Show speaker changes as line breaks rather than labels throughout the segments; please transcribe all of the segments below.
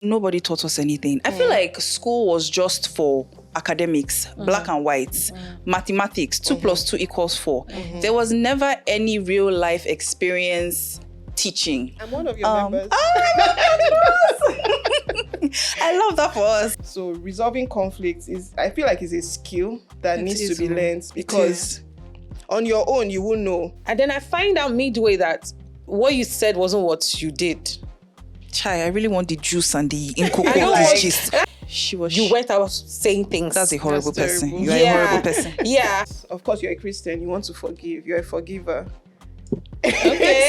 Nobody taught us anything. I feel like school was just for academics, black and white, mathematics, 2 plus 2 equals 4. There was never any real life experience teaching.
I'm one of your members.
I love that for us.
So resolving conflicts I feel like is a skill that needs to be learned, because on your own you won't know.
And then I find out midway that what you said wasn't what you did.
Chai, I really want the juice and the inkoko
I know,
of this
like,
gist. She was.
You went out saying things.
That's a horrible
That's
person.
terrible.
You are a horrible person.
Yeah.
Of course, you're a Christian. You want to forgive. You're a forgiver.
Okay.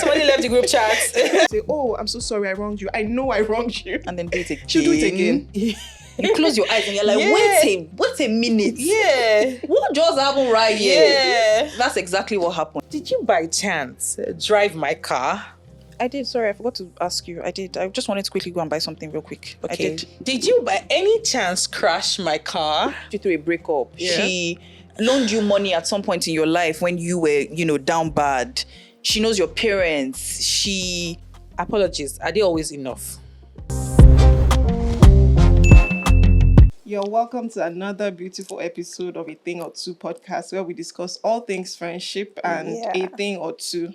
Somebody left the group chat.
Say, oh, I'm so sorry I wronged you. I know I wronged you.
And then do it again.
She'll do it again.
You close your eyes and you're like,
Yeah.
wait a minute.
Yeah.
What just happened right here?
Yeah.
That's exactly what happened.
Did you by chance drive my car?
I did. Sorry, I forgot to ask you. I did. I just wanted to quickly go and buy something real quick. I did.
Did you by any chance crash my car?
She threw a breakup.
Yeah.
She loaned you money at some point in your life when you were, down bad. She knows your parents.
Apologies. Are they always enough?
You're welcome to another beautiful episode of A Thing or Two podcast, where we discuss all things friendship and a thing or two.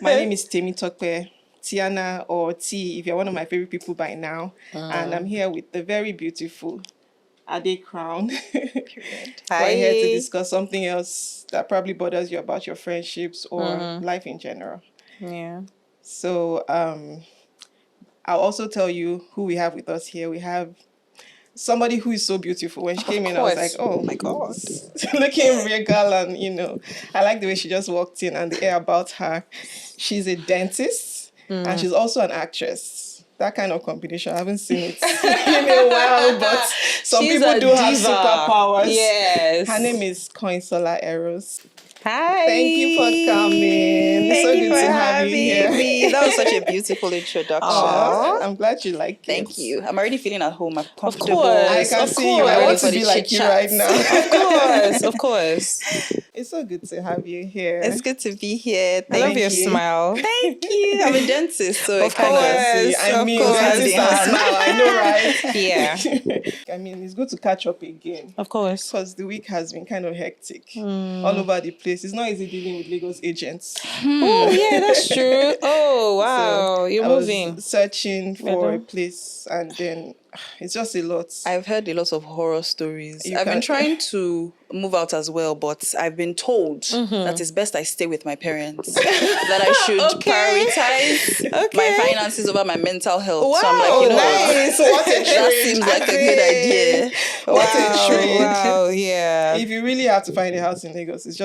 My name is Tope, Tiana, or T, if you're one of my favorite people by now. And I'm here with the very beautiful AdeCrown.
Hi.
We're here to discuss something else that probably bothers you about your friendships or life in general.
Yeah.
So I'll also tell you who we have with us here. We have somebody who is so beautiful. When she came in, I was like, oh my God. Looking regal, and I like the way she just walked in and the air about her. She's a dentist and she's also an actress. That kind of combination, I haven't seen it in a while, but some
She's
people
a
do have
diva.
superpowers.
Yes.
Her name is Koinsola Eros.
Hi.
Thank you for coming.
Thank
so
you
good
for
to have
having
you here.
me. That was such a beautiful introduction.
Aw, I'm glad you like it.
Thank you. I'm already feeling at home. I'm comfortable.
course.
I can
Of
see you.
course.
I want to
Ready
be
for the
like you
chit-chat.
right now.
Of course.
It's so good to have you here.
It's good to be here.
I love
Thank
your
you.
smile.
Thank you. I'm a dentist, so
Of
I kind
course.
of
I mean,
course.
dentist and smile. I know, right?
Yeah.
I mean, it's good to catch up again.
Of course.
Because the week has been kind of hectic all over the place. It's not easy dealing with Lagos agents.
Oh, yeah, that's true. Oh, wow. You're
I
moving.
was searching for a place, and then it's just a lot.
I've heard a lot of horror stories.
You
I've been
can-
trying to move out as well, but I've been told that it's best I stay with my parents. That I should prioritize my finances over my mental health.
Wow,
So I'm like, you know what?
Nice. What a trade.
That seems like a good idea.
What a trade.
Wow, yeah.
If you really have to find a house in Lagos, it's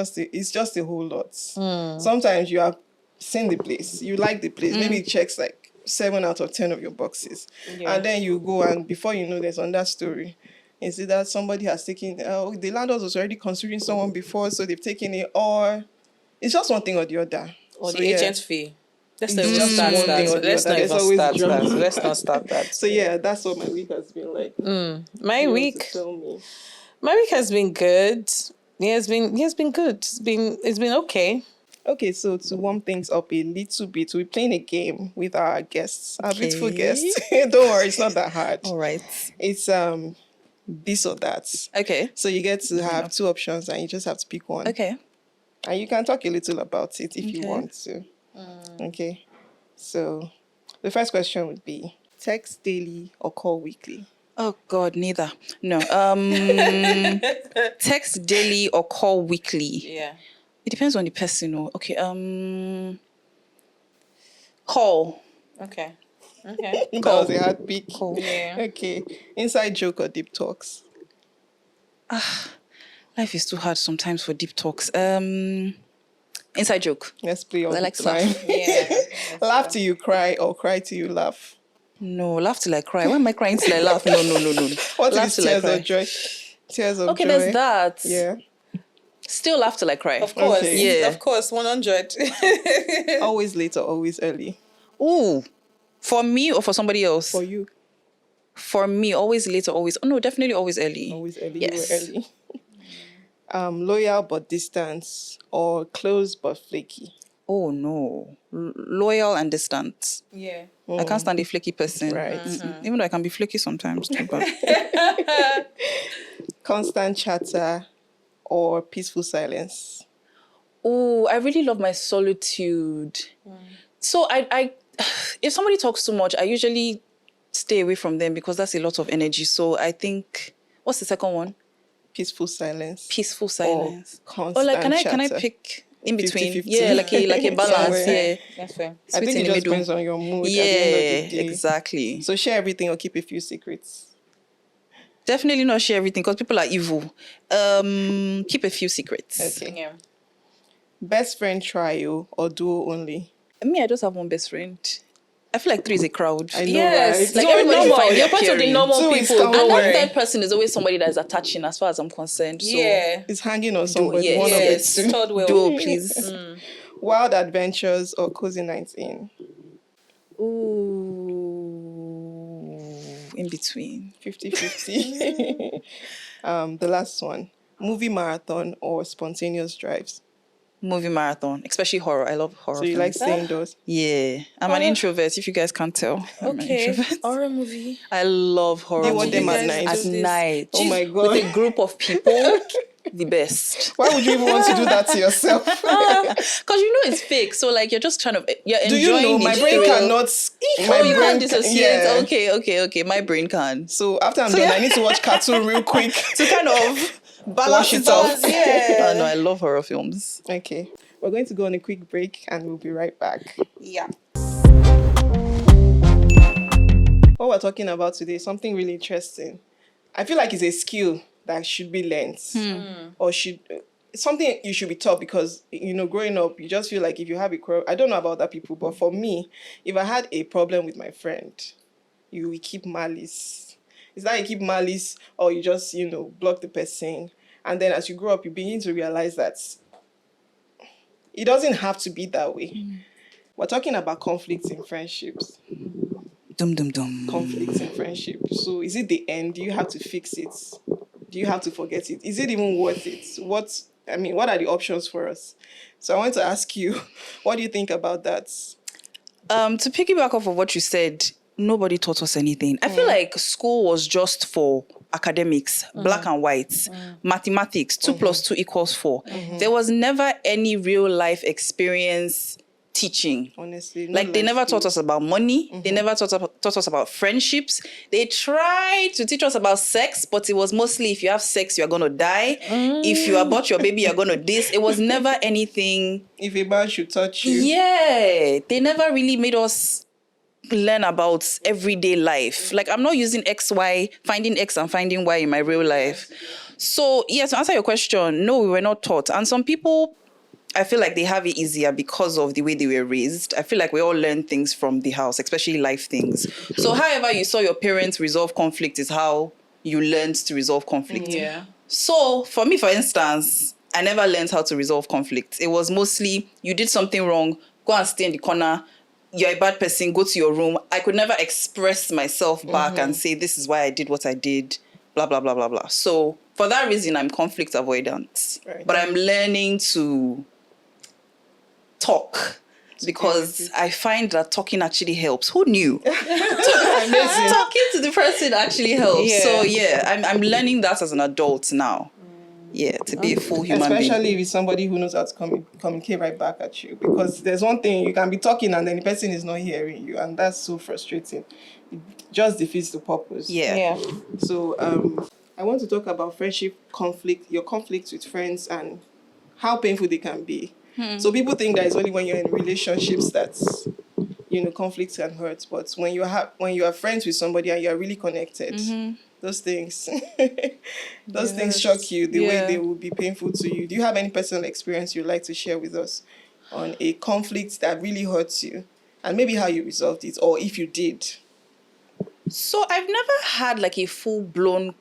just a whole lot. Sometimes you have seen the place, you like the place, maybe it checks like 7 out of 10 of your boxes, and then you go, and before you know, there's another story. Is it that somebody has taken? The landlord was already considering someone before, so they've taken it, or it's just one thing or the other.
Or
So,
the
yeah.
agent fee. Let's not
It's
even
just
start
one thing or
that.
the
Let's
other.
not
There's
even
always
start
drama.
that. Let's not start that.
So yeah, that's what my week has been like.
My
You want
week.
to tell me?
My week has been good. Yeah, it's been good. It's been okay.
Okay, so to warm things up a little bit, we're playing a game with our guests, our beautiful
Okay.
guests. Don't worry, it's not that hard.
All right.
It's this or that.
Okay.
So you get to have 2 options, and you just have to pick one.
Okay.
And you can talk a little about it if you
Okay.
want to. Okay. So the first question would be, text daily or call weekly?
Oh God, neither. No. Text daily or call weekly.
Yeah.
It depends on the person. Okay. Call.
Okay.
That was a hard pick.
Call.
Yeah.
Okay. Inside joke or deep talks?
Life is too hard sometimes for deep talks. Inside joke.
Let's play all
I
the
like to
time.
laugh.
Yeah.
Laugh till you cry or cry till you laugh.
No, laugh till I cry. Why am I crying till I laugh? No.
What
Laugh
is
till I
tears
cry.
of joy? Tears of
Okay,
joy.
there's that.
Yeah.
Still laugh till I cry.
Of course.
Okay.
Yeah.
Of course. 100.
Always late or always early?
Ooh. For me or for somebody else?
For you,
For me, always late or always... Oh, no, definitely always early.
always early.
Yes.
You were early. Loyal but distant or close but flaky?
Oh no. Loyal and distant.
Yeah.
I can't stand a flaky person.
Right.
Even though I can be flaky sometimes too, but
Constant chatter or peaceful silence?
oh, I really love my solitude. So I if somebody talks too much, I usually stay away from them because that's a lot of energy. So I think, what's the second one?
Peaceful silence.
Peaceful silence.
Constant
Or like, can I
chatter.
pick in between?
50-50.
Yeah, like a balance.
Somewhere.
Yeah,
That's fair.
I
Sweet
think
in
it
the
just
middle.
depends on your mood
Yeah,
at the end of the day.
exactly.
So share everything or keep a few secrets.
Definitely not share everything because people are evil. Keep a few secrets.
Okay.
Yeah.
Best friend trio or duo only?
Me, I just have one best friend. I feel like three is a crowd.
I know,
Yes,
right?
Like
you're
everybody should
normal.
find
You're
their
part of the
pairing.
normal
Two is
people.
common.
Don't
And that
worry.
third person is always somebody that is attaching as far as I'm concerned. So
Yeah.
It's hanging on somebody.
yes.
One
Yes.
of the two.
Third wheel.
duo, please.
Wild adventures or cozy nights in?
Ooh, in between.
50-50. The last one. Movie marathon or spontaneous drives?
Movie marathon, especially horror. I love horror
So you like
films.
staying indoors?
Yeah, I'm an introvert. If you guys can't tell, I'm an
Okay.
introvert.
Horror movie.
I love horror
You watch
movies.
them at
guys
night?
At
do this?
night.
Oh my
With
God.
a group of people, the best.
Why would you even want to do that to yourself?
Because you know it's fake. So like you're just trying to you're
Do
enjoying
you know
the
my brain
thrill.
cannot?
Oh, you can't
ca-
dissociate.
yeah.
Okay. My brain can.
So after I'm done, I need to watch cartoon real quick.
To kind of balance
Wash
it
it off.
out. Yeah. No, I love horror films.
Okay, we're going to go on a quick break and we'll be right back.
Yeah.
What we're talking about today is something really interesting. I feel like it's a skill that should be learned or should it's something you should be taught because growing up you just feel like if you have a quarrel, I don't know about other people, but for me, if I had a problem with my friend, you will keep malice. Is that you keep malice or you just block the person, and then as you grow up you begin to realize that it doesn't have to be that way. We're talking about conflicts in friendships.
Dum dum dum.
Conflicts in friendship. So is it the end? Do you have to fix it? Do you have to forget it? Is it even worth it? What are the options for us? So I want to ask you, what do you think about that?
To piggyback off of what you said, nobody taught us anything. I feel like school was just for academics, black and white, mathematics, 2 + 2 = 4. There was never any real life experience teaching.
Honestly, no
Like they
life
never taught
skills.
us about money. They never taught us about friendships. They tried to teach us about sex, but it was mostly if you have sex, you're going to die. If you abort your baby, you're going to this. It was never anything.
If a man should touch you.
Yeah. They never really made us learn about everyday life. Like I'm not using X, Y, finding X and finding Y in my real life. So yes, to answer your question, no, we were not taught. And some people, I feel like they have it easier because of the way they were raised. I feel like we all learn things from the house, especially life things. So however you saw your parents resolve conflict is how you learned to resolve conflict.
Yeah.
So for me, for instance, I never learned how to resolve conflict. It was mostly you did something wrong, go and stay in the corner. You're a bad person, go to your room. I could never express myself back and say, this is why I did what I did, blah, blah, blah, blah, blah. So for that reason, I'm conflict avoidant.
Right.
But I'm learning to talk because I find that talking actually helps. Who knew?
Amazing.
Talking to the person actually helps.
Yeah.
So yeah, I'm learning that as an adult now. Yeah, to be a full human being.
Especially with somebody who knows how to communicate right back at you. Because there's one thing, you can be talking and then the person is not hearing you. And that's so frustrating. It just defeats the purpose.
Yeah.
Yeah.
So I want to talk about friendship conflict, your conflicts with friends and how painful they can be. So people think that it's only when you're in relationships that conflicts can hurt. But when you are friends with somebody and you're really connected, those things things shock you the way they will be painful to you. Do you have any personal experience you'd like to share with us on a conflict that really hurts you and maybe how you resolved it, or if you did?
So I've never had like a full-blown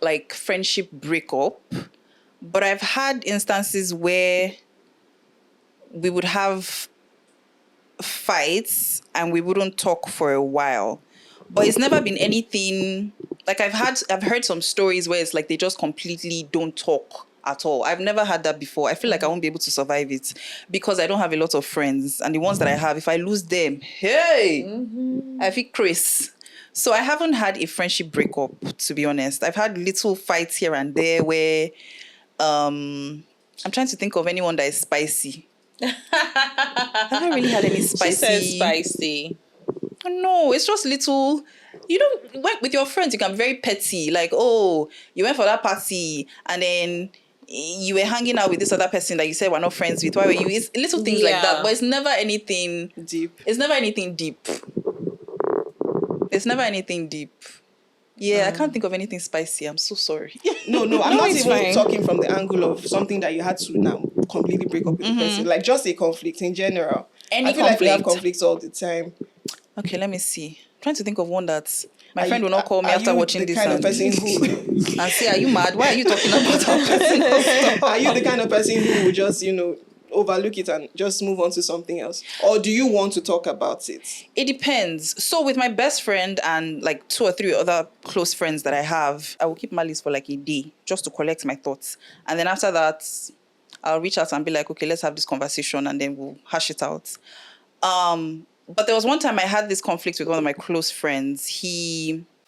like friendship breakup, but I've had instances where we would have fights and we wouldn't talk for a while. But it's never been anything like I've heard some stories where it's like they just completely don't talk at all. I've never had that before. I feel like I won't be able to survive it because I don't have a lot of friends. And the ones that I have, if I lose them, I feel Chris. So I haven't had a friendship breakup, to be honest. I've had little fights here and there where I'm trying to think of anyone that is spicy. I haven't really had any spicy.
She says spicy.
No, it's just little. You don't work with your friends. You can be very petty. Like, oh, you went for that party and then you were hanging out with this other person that you said we're not friends with. Why were you? It's little things like that. But it's never anything
deep.
It's never anything deep. It's never anything deep. Yeah, I can't think of anything spicy. I'm so sorry.
No, I'm not even talking from the angle of something that you had to now completely break up with the person. Like just a conflict in general. I feel like we have conflicts all the time.
Okay, let me see. I'm trying to think of one that my friend will not call me after watching this.
Kind of person who
and say, "Are you mad? Why are you talking about our personal stuff?"
Are you the kind of person who would just, overlook it and just move on to something else? Or do you want to talk about it?
It depends. So with my best friend and like 2 or 3 other close friends that I have, I will keep malice for like a day just to collect my thoughts. And then after that, I'll reach out and be like, okay, let's have this conversation and then we'll hash it out. But there was one time I had this conflict with one of my close friends.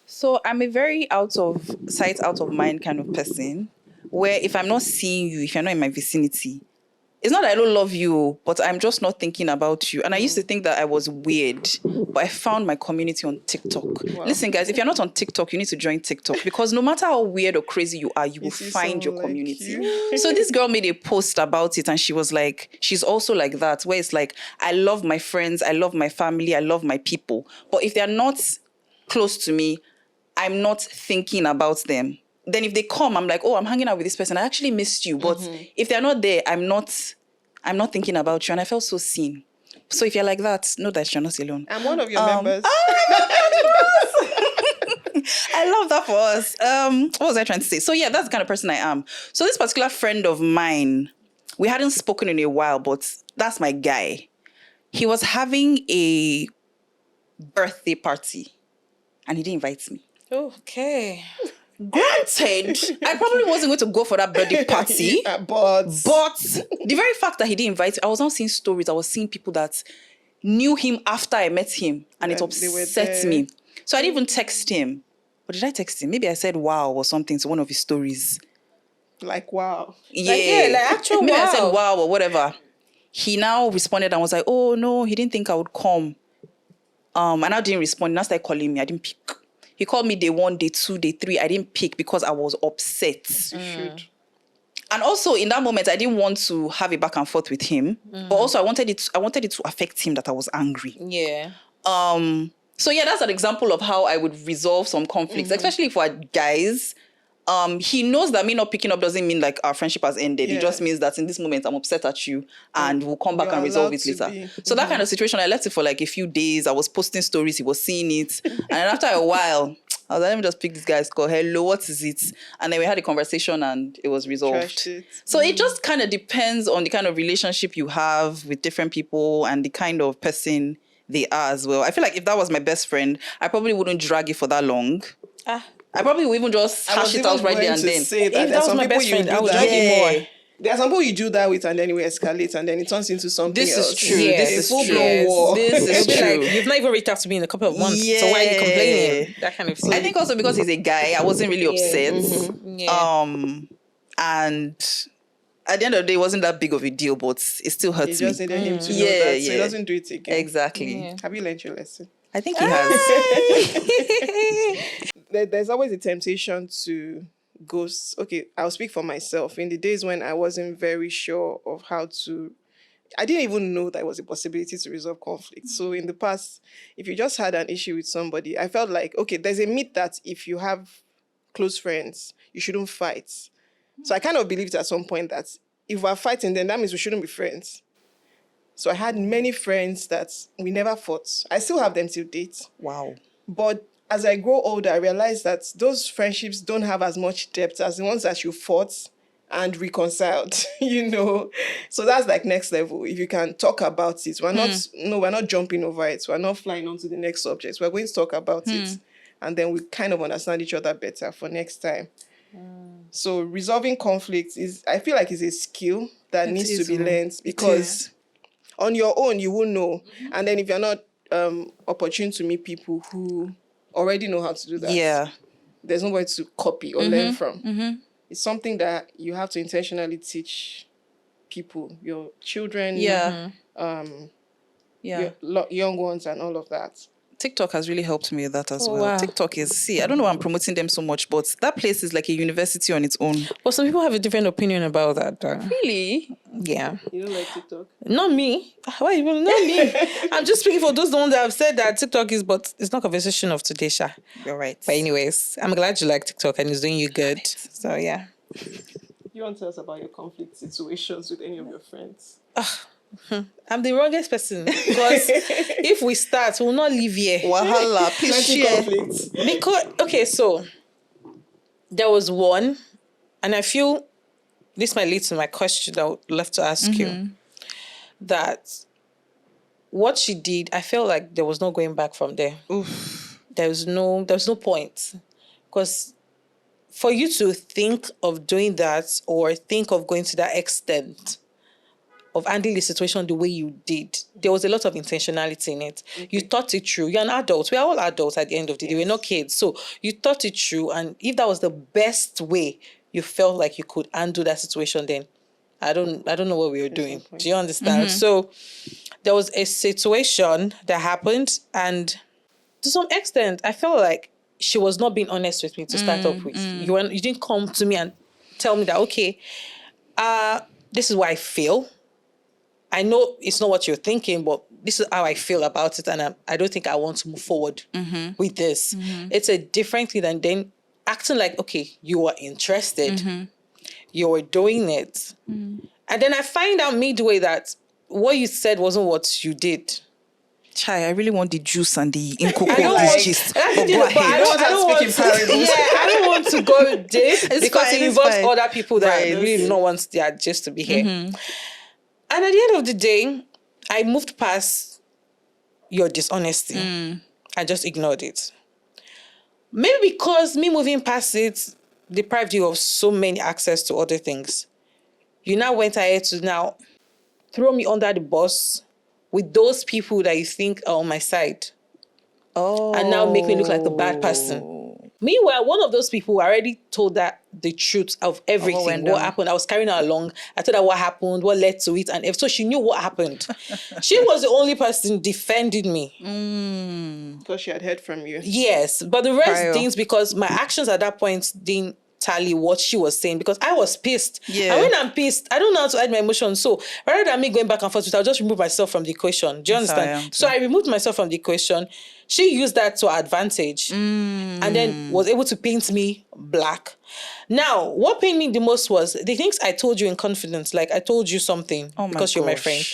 So I'm a very out of sight, out of mind kind of person where if I'm not seeing you, if you're not in my vicinity, it's not that I don't love you, but I'm just not thinking about you. And I used to think that I was weird, but I found my community on TikTok. Wow. Listen, guys, if you're not on TikTok, you need to join TikTok because no matter how weird or crazy you are, you will find your community. Like so this girl made a post about it and she was like, she's also like that, where it's like, I love my friends, I love my family, I love my people. But if they're not close to me, I'm not thinking about them. Then if they come, I'm like, oh, I'm hanging out with this person. I actually missed you. But if they're not there, I'm not thinking about you. And I felt so seen. So if you're like that, know that you're not alone.
I'm one of your members.
I love that for us. What was I trying to say? So yeah, that's the kind of person I am. So this particular friend of mine, we hadn't spoken in a while, but that's my guy. He was having a birthday party and he didn't invite me.
Okay.
Granted, I probably wasn't going to go for that birthday party.
But
the very fact that he didn't invite me, I was not seeing stories. I was seeing people that knew him after I met him. And it upset me. So I didn't even text him. Or did I text him? Maybe I said wow or something to one of his stories.
Like wow.
Yeah.
Like actual
maybe
wow.
I said wow or whatever. He now responded and was like, oh no, he didn't think I would come. And I didn't respond. He now started calling me. I didn't pick. He called me day 1, day 2, day 3. I didn't pick because I was upset.
You should.
And also in that moment, I didn't want to have a back and forth with him. But also I wanted it to affect him that I was angry.
Yeah.
So yeah, that's an example of how I would resolve some conflicts, especially for guys. He knows that me not picking up doesn't mean like our friendship has ended. Yeah. It just means that in this moment I'm upset at you and we'll come back and resolve it later. So that kind of situation, I left it for like a few days. I was posting stories, he was seeing it. And after a while, I was like, let me just pick this guy's call. Hello, what is it? And then we had a conversation and it was resolved. So it just kind of depends on the kind of relationship you have with different people and the kind of person they are as well. I feel like if that was my best friend, I probably wouldn't drag it for that long. I probably would even just hash it out right there and then.
If that was my best friend, I would drag it more.
There are some people you do that with and then it will escalate and then it turns into something else.
This is true.
Yes.
This is
full
true.
blown war.
This is true.
Like, you've not even reached out to me in a couple of months. So why are you complaining? That kind of thing.
I think also because he's a guy, I wasn't really upset. And at the end of the day, it wasn't that big of a deal, but it still hurts me.
You just needed him to know that so he doesn't do it again.
Exactly.
Yeah. Have you learned your lesson?
I think he has.
There's always a temptation to ghost. Okay, I'll speak for myself. In the days when I wasn't very sure of how to, I didn't even know that it was a possibility to resolve conflict. So in the past, if you just had an issue with somebody, I felt like, okay, there's a myth that if you have close friends, you shouldn't fight. So I kind of believed at some point that if we're fighting, then that means we shouldn't be friends. So I had many friends that we never fought. I still have them till date.
Wow.
But as I grow older, I realize that those friendships don't have as much depth as the ones that you fought and reconciled, So that's like next level. If you can talk about it, we're not jumping over it. We're not flying on to the next subject. We're going to talk about it. And then we kind of understand each other better for next time. So resolving conflicts I feel like is a skill that needs to be learned, because on your own you will know. And then if you're not opportune to meet people who already know how to do that, there's nobody to copy or learn from. It's something that you have to intentionally teach people, your children, your young ones and all of that.
TikTok has really helped me with that as well. Wow. TikTok is, I don't know why I'm promoting them so much, but that place is like a university on its own.
But some people have a different opinion about that.
Really?
Yeah.
You don't like TikTok?
Not me. Why even not me? I'm just speaking for those ones that have said that TikTok is, but it's not conversation of today, Sha.
You're right.
But anyways, I'm glad you like TikTok and it's doing you good. So yeah.
You want to tell us about your conflict situations with any of your friends?
I'm the wrongest person, because if we start, we'll not leave here.
Wahala, please share.
Because, okay, so there was one, and I feel this might lead to my question that I would love to ask you, that what she did, I felt like there was no going back from there.
Oof.
There was no point, because for you to think of doing that or think of going to that extent of handling the situation the way you did, there was a lot of intentionality in it. You thought it through. You're an adult. We are all adults at the end of the day. We're not kids. So you thought it through. And if that was the best way you felt like you could undo that situation, then I don't know what we were doing. Do you understand? So there was a situation that happened, and to some extent, I felt like she was not being honest with me to start off with. You didn't come to me and tell me that, okay, this is what I feel. I know it's not what you're thinking, but this is how I feel about it, and I don't think I want to move forward with this. It's a different thing than then acting like, okay, you were interested, you were doing it. And then I find out midway that what you said wasn't what you did.
Chai, I really want the juice and the inkoko
I don't want to go deep because it involves other people that really do not want their gist to be here. And at the end of the day, I moved past your dishonesty. I just ignored it. Maybe because me moving past it deprived you of so many access to other things. You now went ahead to now throw me under the bus with those people that you think are on my side. And now make me look like the bad person. Meanwhile, one of those people already told her the truth of everything, what happened. I was carrying her along. I told her what happened, what led to it. And so she knew what happened. She was the only person defending me.
Because she had heard from you.
Yes. But the rest things, because my actions at that point didn't tally what she was saying, because I was pissed. And when I'm pissed, I don't know how to hide my emotions. So rather than me going back and forth, I'll just remove myself from the equation. Do you understand? So I removed myself from the equation. She used that to her advantage and then was able to paint me black. Now, what pained me the most was the things I told you in confidence, like I told you something because you're my friend.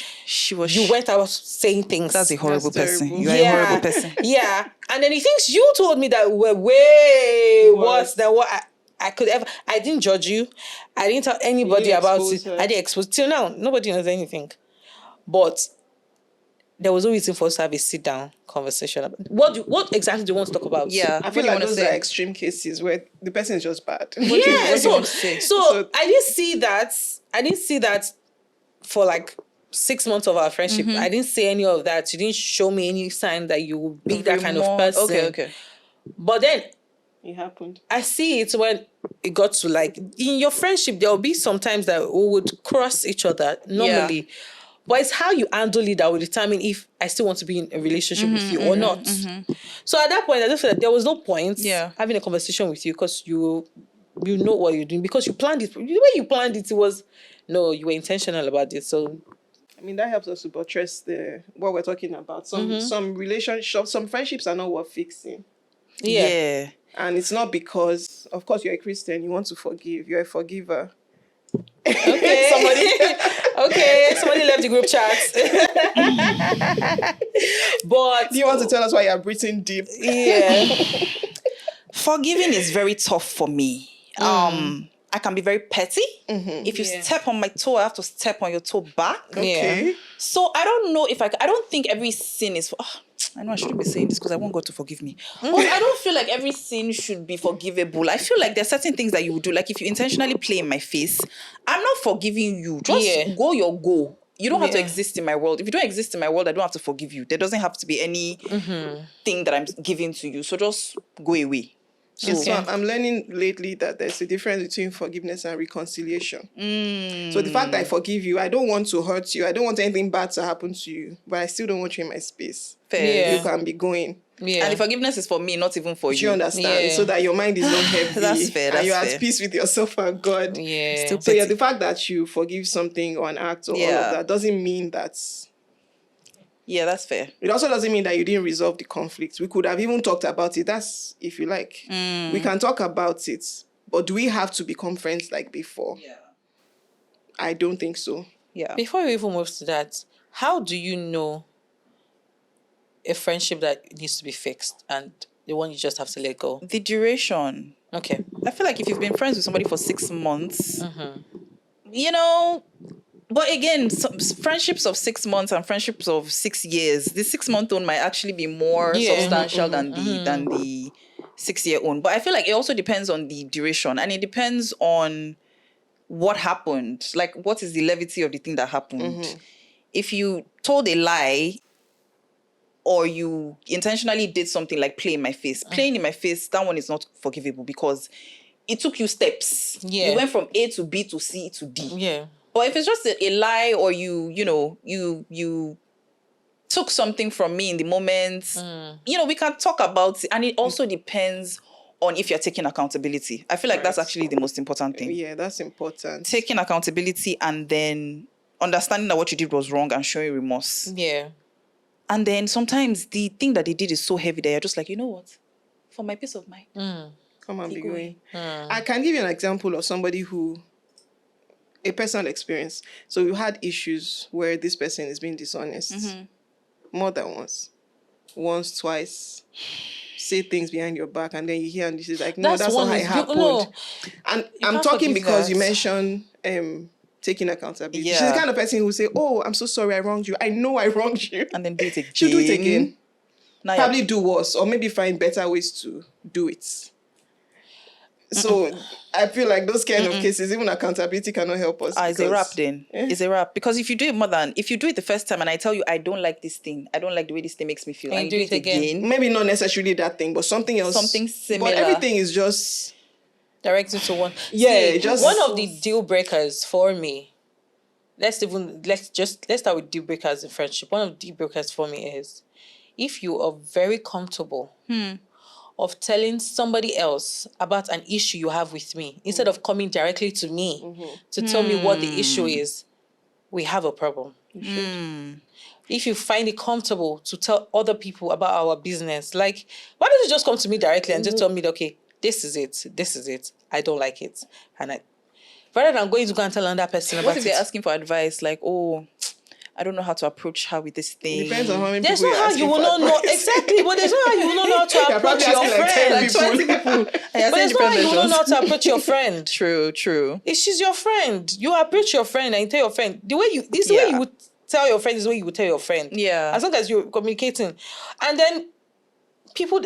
You went out saying things.
That's a horrible person. You are a horrible person.
Yeah. And then the things you told me that were way worse than what I could ever. I didn't judge you. I didn't tell anybody about it. I didn't expose. Till now, nobody knows anything. But there was no reason for us to have a sit-down conversation about what exactly do you want to talk about?
Yeah, I feel like those are extreme cases where the person is just bad.
So I didn't see that. I didn't see that for like 6 months of our friendship. I didn't see any of that. You didn't show me any sign that you would be that kind of person.
Okay.
But then
it happened.
I see it when it got to like in your friendship, there will be some times that we would cross each other normally. Yeah. But it's how you handle it that will determine if I still want to be in a relationship with you or not. So at that point, I just felt that there was no point having a conversation with you because you know what you're doing, because you planned it. The way you planned it, you were intentional about it. So
I mean, that helps us to buttress what we're talking about. Some relationships, some friendships are not worth fixing.
Yeah.
And it's not because, of course, you're a Christian, you want to forgive, you're a forgiver.
Okay. Somebody left the group chat. But
do you want to tell us why you're breathing deep?
Yeah.
Forgiving is very tough for me. I can be very petty. If you step on my toe, I have to step on your toe back.
Okay.
So I don't know if I don't think every sin is... I know I shouldn't be saying this because I want God to forgive me. But I don't feel like every sin should be forgivable. I feel like there's certain things that you would do. Like if you intentionally play in my face, I'm not forgiving you. Just go your go. You don't have to exist in my world. If you don't exist in my world, I don't have to forgive you. There doesn't have to be any thing that I'm giving to you. So just go away.
So I'm learning lately that there's a difference between forgiveness and reconciliation. So the fact that I forgive you, I don't want to hurt you. I don't want anything bad to happen to you. But I still don't want you in my space.
Fair.
You can be going.
Yeah. And the forgiveness is for me, not even for you.
Do you understand? So that your mind is not heavy.
That's fair.
And you're at peace with yourself and God.
Yeah.
So the fact that you forgive something or an act or all of that doesn't mean that...
Yeah, that's fair.
It also doesn't mean that you didn't resolve the conflict. We could have even talked about it. That's, if you like. We can talk about it. But do we have to become friends like before?
Yeah.
I don't think so.
Yeah.
Before we even move to that, how do you know a friendship that needs to be fixed and the one you just have to let go?
The duration.
Okay.
I feel like if you've been friends with somebody for 6 months, you know... But again, some friendships of 6 months and friendships of 6 years, the 6-month one might actually be more substantial than the 6-year one. But I feel like it also depends on the duration, and it depends on what happened. Like, what is the levity of the thing that happened? If you told a lie, or you intentionally did something like play in my face, playing in my face, that one is not forgivable because it took you steps.
Yeah.
You went from A to B to C to D.
Yeah.
But if it's just a lie, or you took something from me in the moment, we can talk about it. And it also depends on if you're taking accountability. I feel like that's actually the most important thing.
Yeah, that's important.
Taking accountability and then understanding that what you did was wrong and showing remorse.
Yeah.
And then sometimes the thing that they did is so heavy that you're just like, you know what? For my peace of mind.
Come and be going. I can give you an example of somebody who... a personal experience. So you had issues where this person is being dishonest. More than once. Once, twice. Say things behind your back, and then you hear and this is like, no, that's not how it happened. No. And I'm talking because you mentioned taking accountability.
Yeah.
She's the kind of person who will say, oh, I'm so sorry I wronged you. I know I wronged you.
And then do it again.
She'll do it again.
Now
Probably do worse, or maybe find better ways to do it. So I feel like those kind of cases, even accountability cannot help us.
It's a wrap then. It's a wrap. Because if you do it if you do it the first time and I tell you, I don't like this thing, I don't like the way this thing makes me feel, and you do it again.
Maybe not necessarily that thing, but something else.
Something similar.
But everything is just...
directed to one.
Yeah, just...
One of the deal breakers for me, let's start with deal breakers in friendship. One of the deal breakers for me is if you are very comfortable of telling somebody else about an issue you have with me, instead of coming directly to me to tell me what the issue is, we have a problem. If you find it comfortable to tell other people about our business, like, why don't you just come to me directly and just tell me, okay, this is it, I don't like it. And rather than going to go and tell another person about it.
What if they're asking for advice, like, oh, I don't know how to approach her with this thing.
Depends on how many
there's
people
no how you will not know exactly, but there's no how you will not know how to approach your friend.
Like 20 people.
But there's no how you will not know how to approach your friend.
True.
If she's your friend, you approach your friend and you tell your friend the way you would tell your friend is the way you would tell your friend.
Yeah.
As long as you're communicating, and then people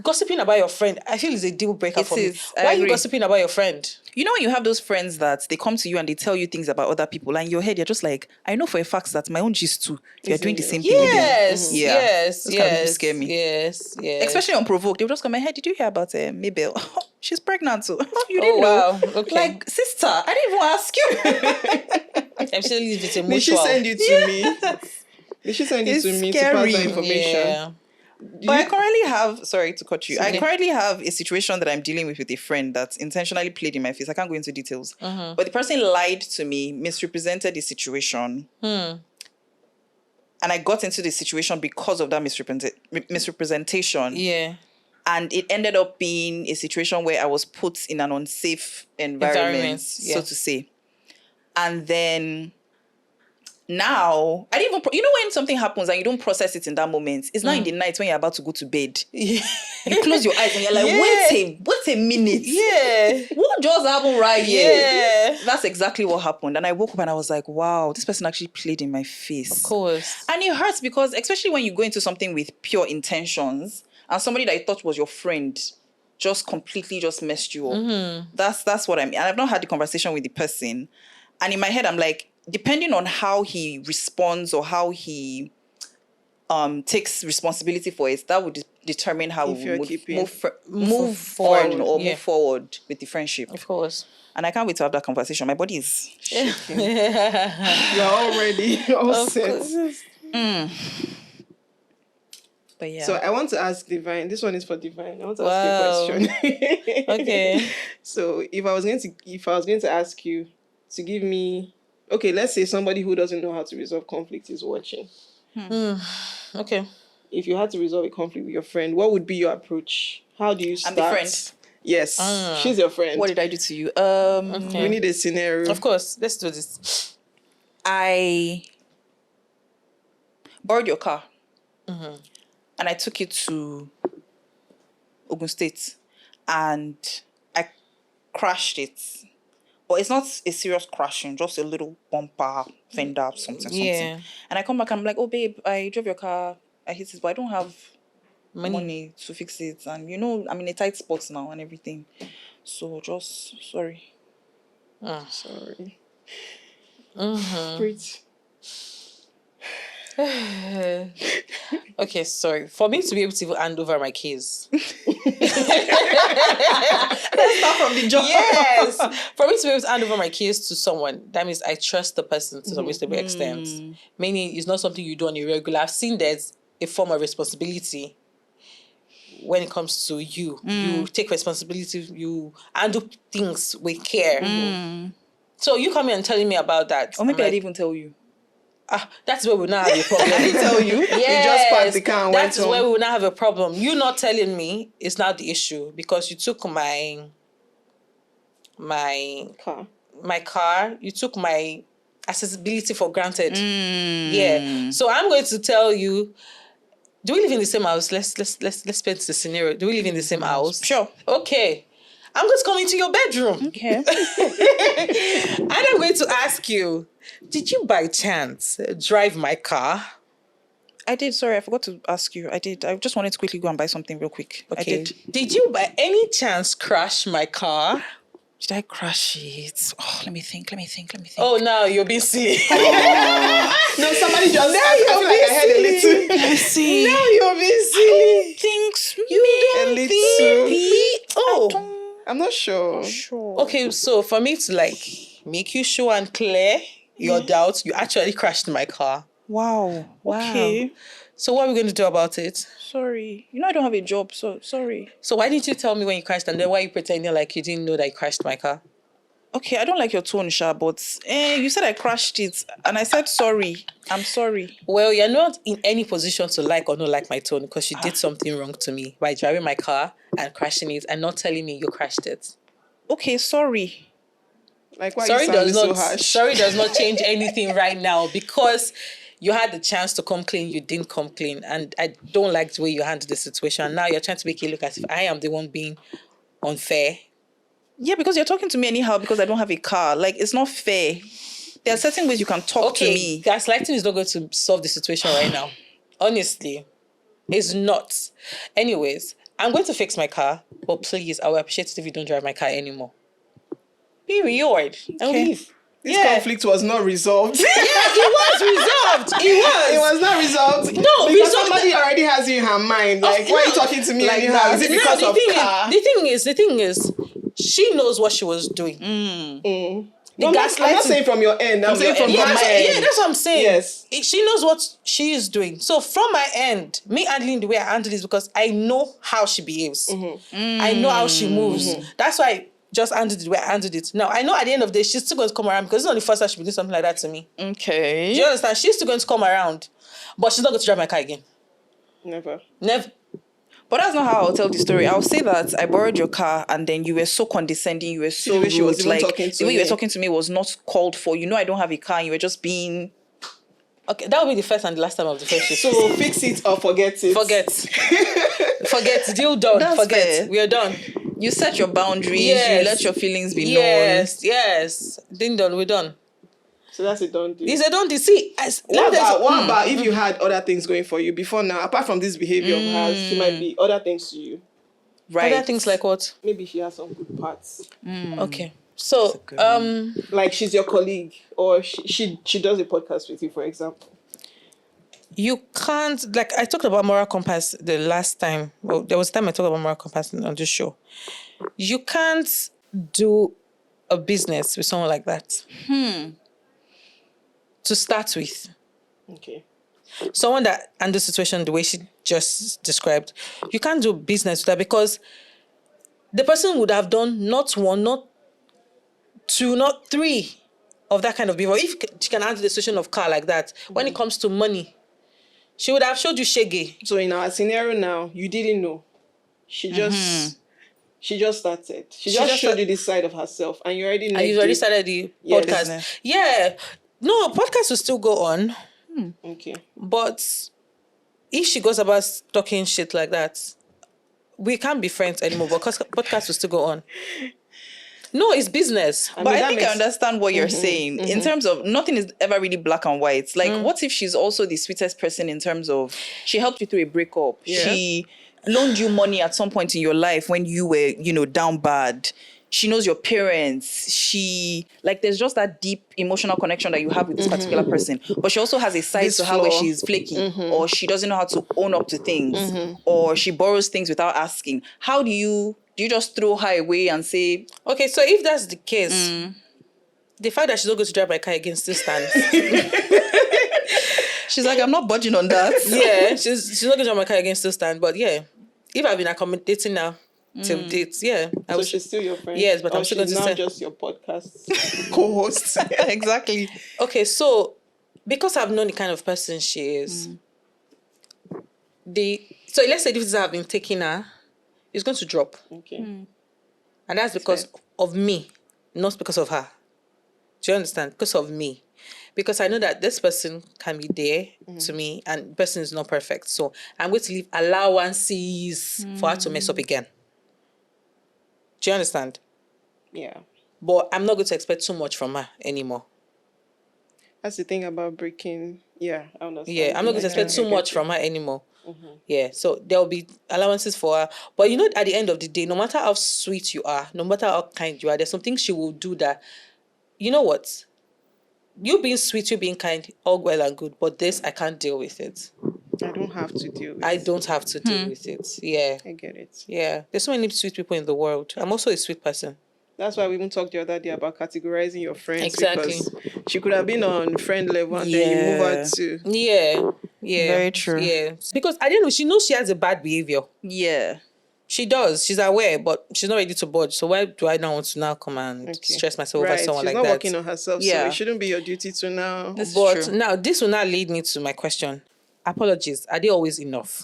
gossiping about your friend, I feel is a deal breaker for me. Why are you gossiping about your friend?
You know when you have those friends that they come to you and they tell you things about other people, and in your head you're just like, I know for a fact that my own gist too. You're doing the same thing with them.
Yes.
Those kind of people scare me.
Yes.
Especially unprovoked. They'll just come, hey, did you hear about Mabel? She's pregnant too. You didn't know.
Okay.
Like, sister, I didn't even ask you.
I'm still leave it emotional.
Did she send it to me? Did she send it to me to pass that information?
Yeah.
But I currently have, sorry to cut you, I currently have a situation that I'm dealing with a friend that's intentionally played in my face. I can't go into details. But the person lied to me, misrepresented the situation. And I got into the situation because of that misrepresentation.
Yeah.
And it ended up being a situation where I was put in an unsafe environment, so to say. And then now, I didn't even, you know, when something happens and you don't process it in that moment, it's not in the night when you're about to go to bed. You close your eyes and you're like, wait a minute.
Yeah.
What just happened right here?
Yeah.
That's exactly what happened. And I woke up and I was like, wow, this person actually played in my face.
Of course.
And it hurts because, especially when you go into something with pure intentions and somebody that you thought was your friend just completely just messed you up. That's what I mean. And I've not had the conversation with the person. And in my head, I'm like, depending on how he responds or how he takes responsibility for it, that would determine how we move forward or move forward with the friendship.
Of course.
And I can't wait to have that conversation. My body is shaking.
You're already all set.
But yeah.
So I want to ask Divine. This one is for Divine. I want to ask you a question.
Okay.
So if I was going to ask you to give me, okay, let's say somebody who doesn't know how to resolve conflict is watching.
Okay.
If you had to resolve a conflict with your friend, what would be your approach? How do you start?
I'm the friend.
Yes, she's your friend.
What did I do to you?
We need a scenario.
Of course. Let's do this.
I borrowed your car. And I took it to Ogun State. And I crashed it. But it's not a serious crashing, just a little bumper, fender, something. And I come back and I'm like, oh, babe, I drove your car. I hit it, but I don't have money to fix it. And, you know, I'm in a tight spot now and everything. So just, sorry.
Sorry.
Breathe.
Okay, sorry. For me to be able to hand over my keys.
Let's start from the job.
Yes. For me to be able to hand over my keys to someone, that means I trust the person to some reasonable extent. Meaning it's not something you do on a regular. I've seen there's a form of responsibility when it comes to you. You take responsibility, you handle things with care. So you come here and telling me about that.
Or maybe I didn't even tell you.
That's where we now have a problem.
I didn't tell you.
Yes,
you just parked the car and
that's
went
where
home.
we will now have a problem. You not telling me is not the issue because you took my car. You took my accessibility for granted. Yeah. So I'm going to tell you. Do we live in the same house? Let's paint the scenario. Do we live in the same house?
Sure.
Okay. I'm going to come into your bedroom.
Okay.
And I'm going to ask you, did you by chance drive my car?
I did. Sorry, I forgot to ask you. I did. I just wanted to quickly go and buy something real quick.
Okay.
I did.
Did you by any chance crash my car?
Did I crash it? Oh, let me think.
Oh, no, you're being silly.
No, somebody just... I feel like I heard a little...
Let me see.
Now you're being silly.
Thinks
You
maybe. I'm not sure.
Okay, so for me to make you sure and clear your doubts, you actually crashed my car.
Wow. Okay.
So what are we going to do about it?
Sorry. You know I don't have a job, so sorry.
So why didn't you tell me when you crashed and then why are you pretending like you didn't know that you crashed my car?
Okay, I don't like your tone, Sha, but you said I crashed it and I said sorry. I'm sorry.
Well, you're not in any position to like or not like my tone because you did something wrong to me by driving my car and crashing it and not telling me you crashed it.
Okay, sorry.
Like, why
Sorry
you sounding so
does not change anything right now because you had the chance to come clean, you didn't come clean, and I don't like the way you handled the situation. Now you're trying to make it look as if I am the one being unfair.
Yeah, because you're talking to me anyhow because I don't have a car. Like, it's not fair. There are certain ways you can talk to me.
Gaslighting is not going to solve the situation right now. Honestly, it's not. Anyways, I'm going to fix my car, but please, I will appreciate it if you don't drive my car anymore. Period. And leave.
This conflict was not resolved.
Yeah, it was resolved.
It was not resolved.
No,
because somebody already has you in her mind. Like, why are you talking to me like anyhow? Is it because of car?
The thing is, she knows what she was doing.
No, I'm not saying from your end. I'm saying from my end.
Yeah, that's what I'm saying.
Yes.
She knows what she is doing. So from my end, me handling the way I handle is because I know how she behaves. I know how she moves. That's why I just handled it the way I handled it. Now, I know at the end of the day, she's still going to come around because it's not the first time she'll be doing something like that to me.
Okay.
Do you understand? She's still going to come around, but she's not going to drive my car again.
Never.
But that's not how I'll tell the story. I'll say that I borrowed your car and then you were so condescending. You were so rude.
She was even talking to
the way
me.
you were talking to me was not called for. You know I don't have a car and you were just being
Okay, that will be the first and the last time of the friendship.
So fix it or forget it.
Forget. Deal done.
That's
Forget.
fair.
We are done.
You set your boundaries.
Yes.
You let your feelings be known.
Yes. Ding dong, we're done.
So that's a done deal.
It's a don't see.
What about if you had other things going for you before now, apart from this behavior of hers, she might be other things to you.
Right.
Other things like what?
Maybe she has some good parts.
Okay. So
Like she's your colleague, or she does a podcast with you, for example.
you can't, like I talked about moral compass the last time. Well, there was a time I talked about moral compass on this show. You can't do a business with someone like that. To start with.
Okay.
Someone that handles the situation the way she just described, you can't do business with that because the person would have done not one, not two, not three of that kind of behavior. If she can handle the situation of car like that, when it comes to money, she would have showed you shege.
So in our scenario now, you didn't know. She just started. She just showed you this side of herself, and you already know.
And you've already started the podcast.
Business.
Yeah. No, podcast will still go on.
Okay.
But if she goes about talking shit like that, we can't be friends anymore because podcast will still go on. No, it's business.
But I think I understand what you're saying in terms of nothing is ever really black and white. Like, what if she's also the sweetest person in terms of she helped you through a breakup? Yeah. She loaned you money at some point in your life when you were, down bad. She knows your parents. There's just that deep emotional connection that you have with this particular person. But she also has a side to her where she's flaky or she doesn't know how to own up to things or she borrows things without asking. How do you just throw her away and say...
Okay, so if that's the case, the fact that she's not going to drive my car again still stands.
She's like, I'm not budging on that.
Yeah, she's not going to drive my car again still stands. But yeah, if I've been accommodating now, till dates, yeah.
So she's still your friend?
Yes, but I'm still going to say...
just your podcast co-host.
Exactly.
Okay, so because I've known the kind of person she is, so let's say if this have been taking her, it's going to drop.
Okay.
And that's because of me, not because of her. Do you understand? Because of me. Because I know that this person can be there to me and the person is not perfect. So I'm going to leave allowances for her to mess up again. Do you understand?
Yeah.
But I'm not going to expect too much from her anymore.
That's the thing about breaking. Yeah, I understand.
Yeah, I'm not going to expect too much from her anymore. Yeah, so there'll be allowances for her. But at the end of the day, no matter how sweet you are, no matter how kind you are, there's some things she will do that, you know what? You being sweet, you being kind, all well and good, but this, I can't deal with it.
I don't have to deal with it.
I don't have to deal with it. Yeah.
I get it.
Yeah. There's so many sweet people in the world. I'm also a sweet person.
That's why we even talked the other day about categorizing your friends.
Exactly.
Because she could have been on friend level and then you move her to...
Yeah. Yeah.
Very true.
Yeah. Because I don't know, she knows she has a bad behavior.
Yeah.
She does. She's aware, but she's not ready to budge. So why do I now want to now come and stress myself over someone like that?
She's not working on herself, so it shouldn't be your duty to now.
But now, this will now lead me to my question. Apologies, are they always enough?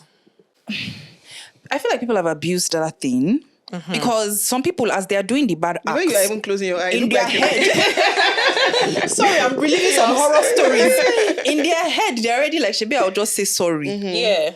I feel like people have abused that thing because some people, as they are doing the bad acts...
When you are even closing your eyes,
in their head... Sorry, I'm reliving some horror stories. In their head, they're already like, Shebi, I'll just say sorry.
Yeah.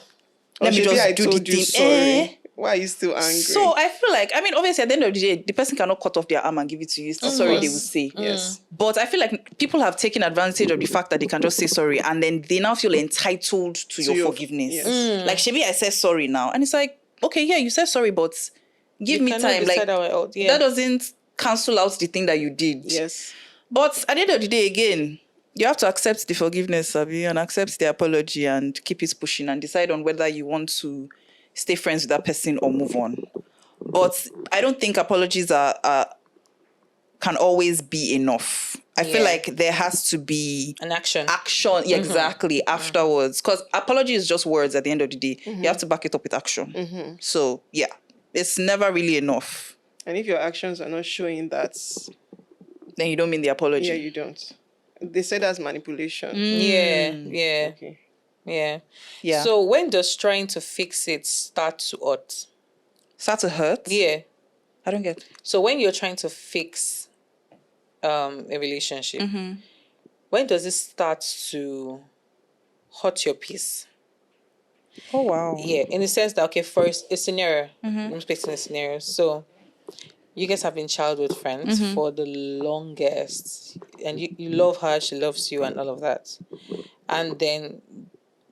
Let me just do the thing.
Sorry. Why are you still angry?
So I feel like, obviously at the end of the day, the person cannot cut off their arm and give it to you. It's not sorry they will say.
Yes.
But I feel like people have taken advantage of the fact that they can just say sorry and then they now feel entitled to your forgiveness.
Yes.
Like, Shebi, I said sorry now. And it's like, okay, yeah, you said sorry, but give me time. Like, that doesn't cancel out the thing that you did.
Yes.
But at the end of the day, again, you have to accept the forgiveness, Sabi, and accept the apology and keep it pushing and decide on whether you want to stay friends with that person or move on. But I don't think apologies can always be enough. I feel like there has to be
an action.
Yeah, exactly, afterwards. Because apology is just words at the end of the day. You have to back it up with action. So, yeah, it's never really enough.
And if your actions are not showing that...
Then you don't mean the apology.
Yeah, you don't. They say that's manipulation.
Yeah.
Okay.
Yeah. So when does trying to fix it start to hurt?
Start to hurt?
Yeah.
I don't get.
So when you're trying to fix a relationship, when does it start to hurt your peace.
Oh, wow.
Yeah, in the sense that, okay, first, a scenario. I'm expecting a scenario. So, you guys have been childhood friends for the longest. And you love her, she loves you, and all of that. And then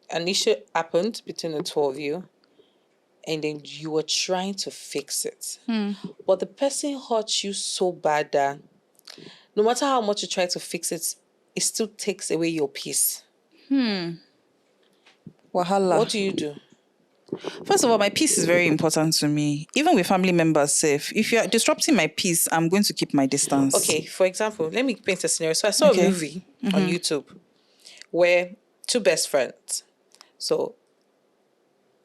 an issue happened between the two of you. And then you were trying to fix it. But the person hurt you so bad that no matter how much you try to fix it, it still takes away your peace.
Wahala.
What do you do?
First of all, my peace is very important to me. Even with family members, safe. If you're disrupting my peace, I'm going to keep my distance.
Okay, for example, let me paint a scenario. So I saw a movie on YouTube where two best friends. So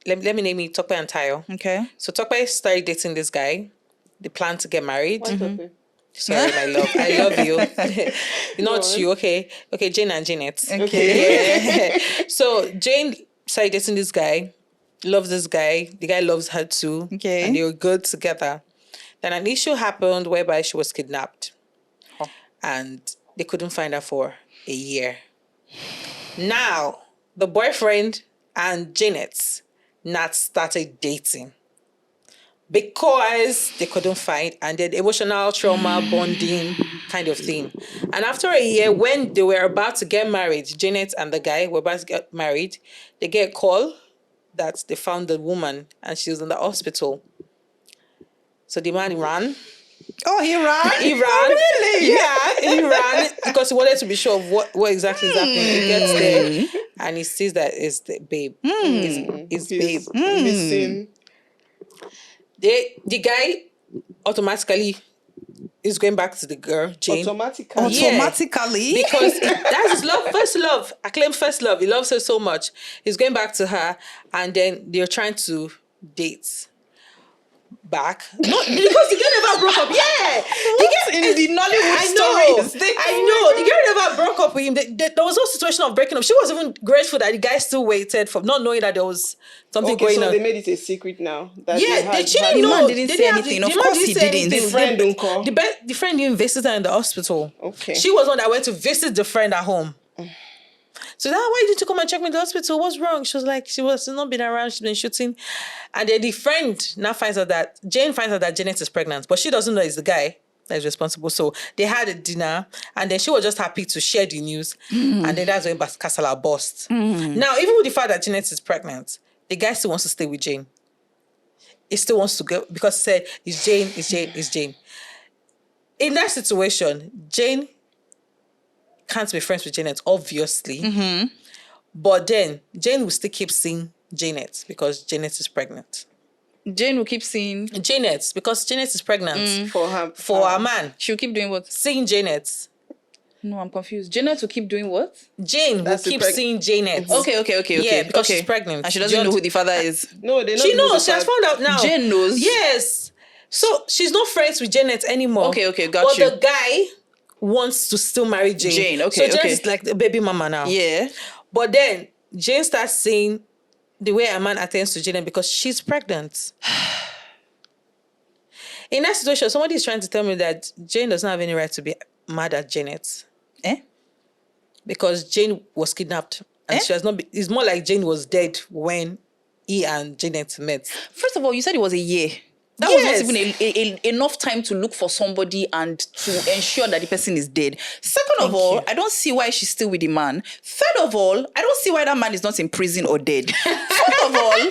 let me name it Tope and AdeCrown.
Okay.
So Tope started dating this guy. They plan to get married.
Sorry,
my love. I love you. Not you. Okay, Jane and Janet.
Okay.
Yeah. So Jane started dating this guy. Loves this guy. The guy loves her too.
Okay.
And they were good together. Then an issue happened whereby she was kidnapped. And they couldn't find her for a year. Now, the boyfriend and Janet not started dating because they couldn't find, and then emotional trauma bonding kind of thing. And after a year, when they were about to get married, Janet and the guy were about to get married, they get a call that they found the woman and she was in the hospital. So the man ran.
Oh, he ran?
He ran.
Oh, really?
Yeah, he ran because he wanted to be sure of what exactly is happening. He gets there and he sees that it's the babe. It's babe.
Missing.
The guy automatically is going back to the girl, Jane.
Automatically.
Yeah, because that's his love, first love. I claim first love. He loves her so much. He's going back to her, and then they're trying to date back. No, because the girl never broke up. Yeah,
In the Nollywood stories.
I know. The girl never broke up with him. There was no situation of breaking up. She was even grateful that the guy still waited for, not knowing that there was something going on.
So they she didn't know.
The man didn't say anything. Of course he didn't.
The friend didn't call.
The friend didn't visit her in the hospital.
Okay.
She was one that went to visit the friend at home. So why didn't you come and check me in the hospital? What's wrong? She was like, she's not been around, she's been shooting. And then the friend now finds out that, Jane finds out that Janet is pregnant, but she doesn't know it's the guy that is responsible. So they had a dinner, and then she was just happy to share the news. And then that's when Casala burst. Now, even with the fact that Janet is pregnant, the guy still wants to stay with Jane. He still wants to go, because he said, it's Jane. In that situation, Jane can't be friends with Janet, obviously. But then Jane will still keep seeing Janet because Janet is pregnant.
Jane will keep seeing
Janet because Janet is pregnant
for
her man.
She'll keep doing what?
Seeing Janet.
No, I'm confused. Janet will keep doing what?
Jane will keep seeing Janet.
Okay.
Yeah, because she's pregnant.
And she doesn't know who the father is.
No, they know.
She knows. She has found out now.
Jane knows.
Yes. So she's not friends with Janet anymore.
Okay, got you.
But the guy wants to still marry Jane.
Okay,
so Janet is like the baby mama now.
Yeah.
But then Jane starts seeing the way a man attends to Janet because she's pregnant. In that situation, somebody is trying to tell me that Jane doesn't have any right to be mad at Janet. Because Jane was kidnapped. And she has not been, it's more like Jane was dead when he and Janet met.
First of all, you said it was a year. That was not even enough time to look for somebody and to ensure that the person is dead. Second of all, I don't see why she's still with the man. Third of all, I don't see why that man is not in prison or dead. Fourth of all,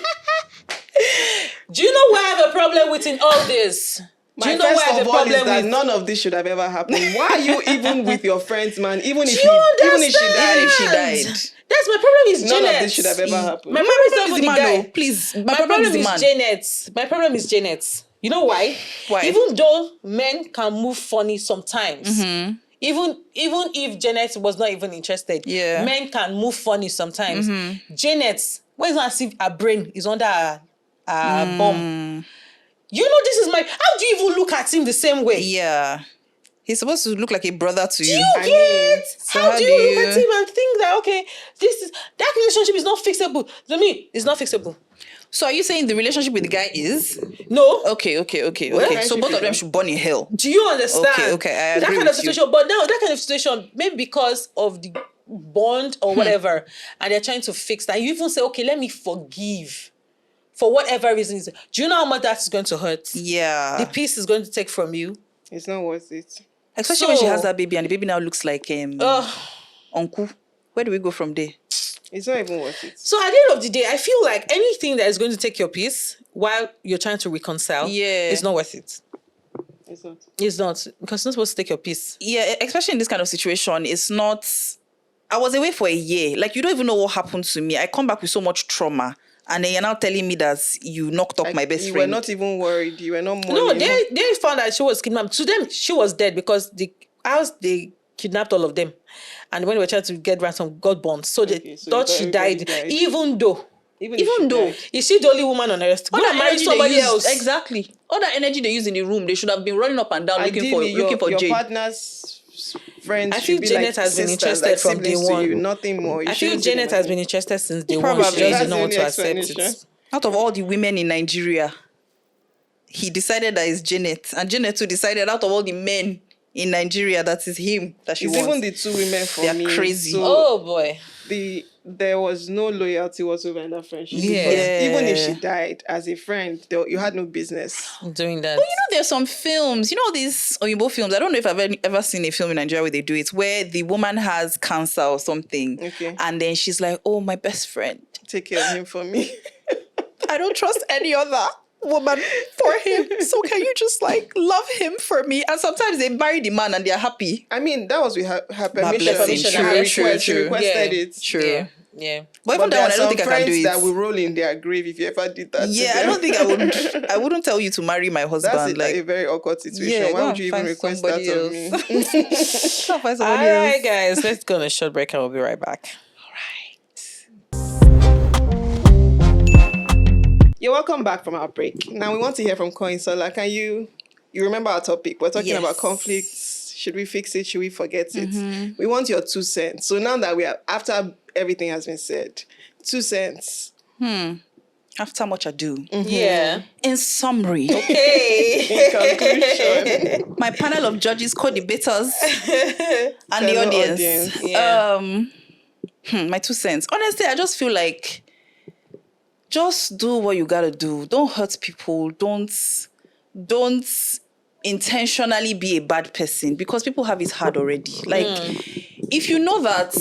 do you know why I have a problem with in all this? Do you know why I have a problem
is that
with?
none of this should have ever happened. Why are you even with your friend's man? Even if she died.
That's my problem is Janet.
None of this should have ever happened.
My problem is not even the guy.
Please,
my problem is Janet. My problem is Janet. You know why?
Why?
Even though men can move funny sometimes, even if Janet was not even interested, men can move funny sometimes. Janet, why is not as if her brain is under a bomb? You know, this is how do you even look at him the same way?
Yeah. He's supposed to look like a brother to you.
Do you get? So how do you look at him and think that, okay, that relationship is not fixable? To me, it's not fixable.
So are you saying the relationship with the guy is?
No.
Okay. So both of them should burn in hell.
Do you understand?
Okay, I agree
that kind of situation. But now, that kind of situation, maybe because of the bond or whatever, and they're trying to fix that. You even say, okay, let me forgive. For whatever reason. Do you know how much that's going to hurt?
Yeah.
The peace is going to take from you.
It's not worth it.
Especially when she has that baby and the baby now looks like uncle. Where do we go from there?
It's not even worth it.
So at the end of the day, I feel like anything that is going to take your peace while you're trying to reconcile, it's not worth it.
It's not.
It's not. Because it's not supposed to take your peace.
Yeah, especially in this kind of situation, it's not... I was away for a year. Like, you don't even know what happened to me. I come back with so much trauma. And then you're now telling me that you knocked up my best friend.
You were not even worried. You were not
mourning. No,
they
found that she was kidnapped. To them, she was dead because the house, they kidnapped all of them. And when they were trying to get ransom, got burned. So they thought she died. Even though, is she the only woman on earth? Go and marry somebody else.
Exactly. All that energy they use in the room, they should have been running up and down looking for
your
Jane.
Partner's friends.
I feel Janet has been interested from day one.
Nothing more.
I feel Janet has been interested since day one. She just didn't want to accept it.
Out of all the women in Nigeria, he decided that it's Janet. And Janet too decided out of all the men in Nigeria that is him that she wants.
Even the two women for me.
They're crazy.
So
oh boy.
There was no loyalty whatsoever in that friendship.
Yeah.
Because even if she died as a friend, you had no business
doing that.
But there's some films, these Oyinbo films. I don't know if I've ever seen a film in Nigeria where they do it, where the woman has cancer or something.
Okay.
And then she's like, oh, my best friend.
Take care of him for me.
I don't trust any other woman for him. So can you just love him for me? And sometimes they marry the man and they're happy.
I mean, that was with her permission. She requested it.
True.
Yeah.
But even that one, I don't think I can do it.
That will roll in their grave if you ever did that.
Yeah, I don't think I would. I wouldn't tell you to marry my husband.
That's a very awkward situation. Why would you even request that of me?
All right, guys, let's go on a short break and we'll be right back.
You're welcome back from our break. Now we want to hear from Koinsola. Can you remember our topic? We're talking about conflicts. Should we fix it? Should we forget it? Mm-hmm. We want your 2 cents. So now that after everything has been said, 2 cents.
After much ado.
Mm-hmm. Yeah.
In summary.
Okay.
In conclusion.
My panel of judges, co-debaters, and the audience.
Yeah.
My 2 cents. Honestly, I just feel like just do what you gotta do. Don't hurt people. Don't intentionally be a bad person because people have it hard already. If you know that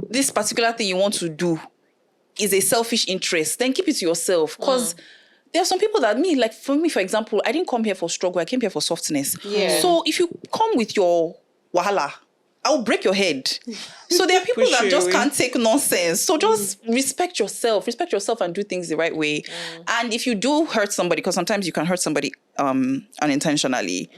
this particular thing you want to do is a selfish interest, then keep it to yourself. Because there are some people that for me, for example, I didn't come here for struggle. I came here for softness.
Yeah.
So if you come with your wahala, I'll break your head. So there are people that just can't take nonsense. So just respect yourself and do things the right way. And if you do hurt somebody, because sometimes you can hurt somebody unintentionally,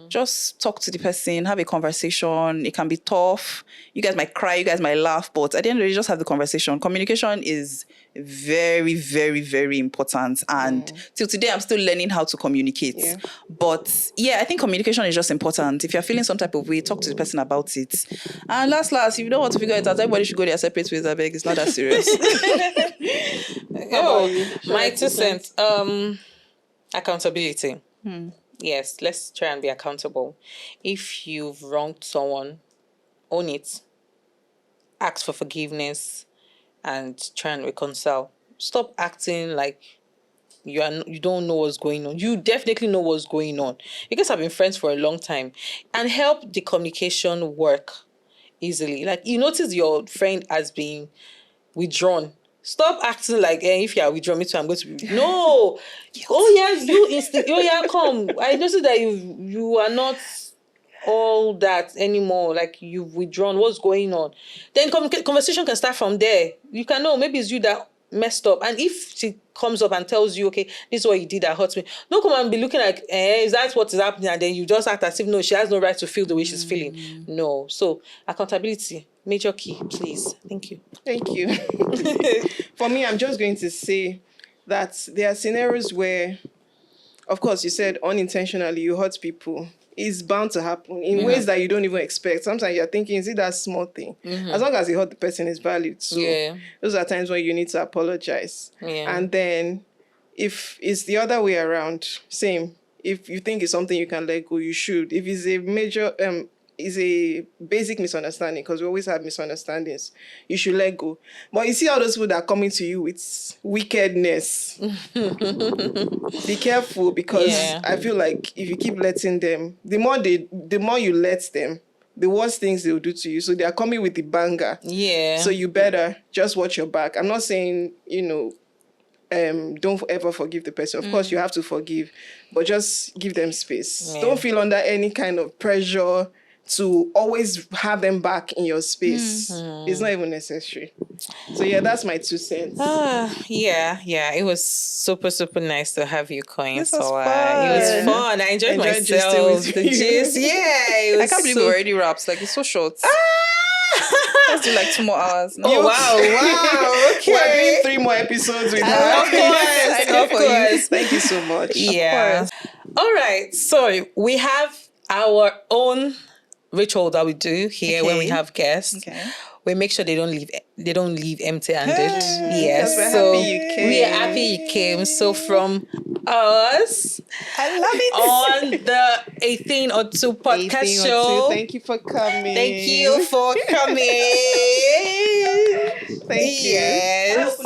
just talk to the person, have a conversation. It can be tough. You guys might cry, you guys might laugh, but at the end of the day, just have the conversation. Communication is very, very, very important. And till today, I'm still learning how to communicate. Yeah. But I think communication is just important. If you're feeling some type of way, talk to the person about it. And last, if you don't want to figure it out, everybody should go their separate ways. I beg, it's not that serious.
My 2 cents. Accountability. Yes, let's try and be accountable. If you've wronged someone, own it. Ask for forgiveness and try and reconcile. Stop acting like you don't know what's going on. You definitely know what's going on. You guys have been friends for a long time. And help the communication work easily. You notice your friend has been withdrawn. Stop acting like if you are withdrawn, me too, I'm going to be... No! Yes. Oh, yes, you come. I noticed that you are not all that anymore. You've withdrawn. What's going on? Then conversation can start from there. You can know, maybe it's you that messed up. And if she comes up and tells you, okay, this is what you did that hurts me, don't come and be looking like, is that what is happening? And then you just act as if, no, she has no right to feel the way she's feeling. No. So, accountability, major key, please. Thank you.
Thank you. For me, I'm just going to say that there are scenarios where, of course, you said unintentionally you hurt people. It's bound to happen in ways that you don't even expect. Sometimes you're thinking, is it that small thing? As long as you hurt the person, is valid. So those are times when you need to apologize. Yeah. And then if it's the other way around, same. If you think it's something you can let go, you should. If it's a major is a basic misunderstanding, because we always have misunderstandings. You should let go. But you see all those people that are coming to you with wickedness. Be careful, because I feel like if you keep letting them, the more you let them, the worst things they'll do to you. So they are coming with the banger.
Yeah.
So you better just watch your back. I'm not saying, don't ever forgive the person. Of course, you have to forgive, but just give them space.
Yeah.
Don't feel under any kind of pressure to always have them back in your space. It's not even necessary. So yeah, that's my 2 cents.
Yeah. It was super, super nice to have you, Coin.
This was
So,
fun.
it was fun. I enjoyed myself.
gisting with
The
you.
gist. Yeah.
I can't believe we already wrapped. Like, it's so short. Let's do like 2 more hours. No?
Oh, wow. Okay.
We're doing 3 more episodes with her.
Of course. Of course.
Thank you so much.
Yeah. All right. So we have our own ritual that we do here when we have guests.
Okay.
We make sure they don't leave empty-handed.
Yes.
Yes.
We're
So
happy you came.
we are happy you came. So from us
I love it.
on the 1802 podcast
18 or
show.
2. Thank you for coming.
Thank you for coming.
Thank you.
Yes.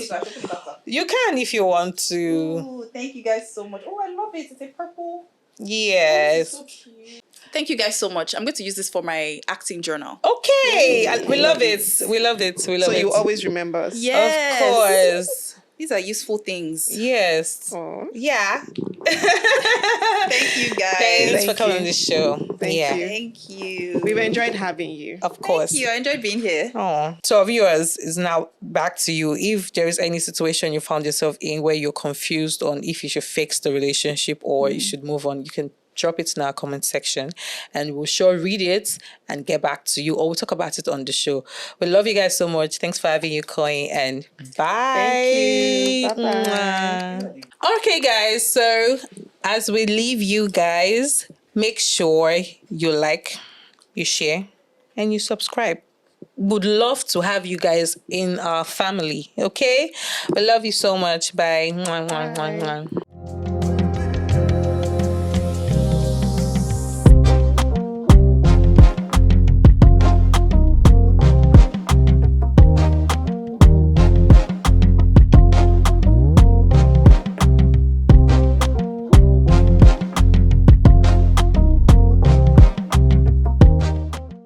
You can if you want to.
Ooh, thank you guys so much. Oh, I love it. It's a purple.
Yes.
So cute. Thank you guys so much. I'm going to use this for my acting journal.
Okay. We love it. We loved it. We love
So
it.
you always remember us.
Yes.
Of course.
These are useful things.
Yes.
Aw.
Yeah.
Thank you guys.
Thanks for
Thank
coming
you.
on the show.
Thank
yeah.
you.
Thank you.
We've enjoyed having you.
Of course.
Thank you. I enjoyed being here.
Oh. So our viewers, is now back to you. If there is any situation you found yourself in where you're confused on if you should fix the relationship or you should move on, you can drop it in our comment section and we'll sure read it and get back to you, or we'll talk about it on the show. We love you guys so much. Thanks for having you, Coin, and bye.
Thank you. Bye-bye.
Okay, guys. So as we leave you guys, make sure you like, you share, and you subscribe. Would love to have you guys in our family. Okay? We love you so much. Bye. Mwah, mwah, mwah, mwah.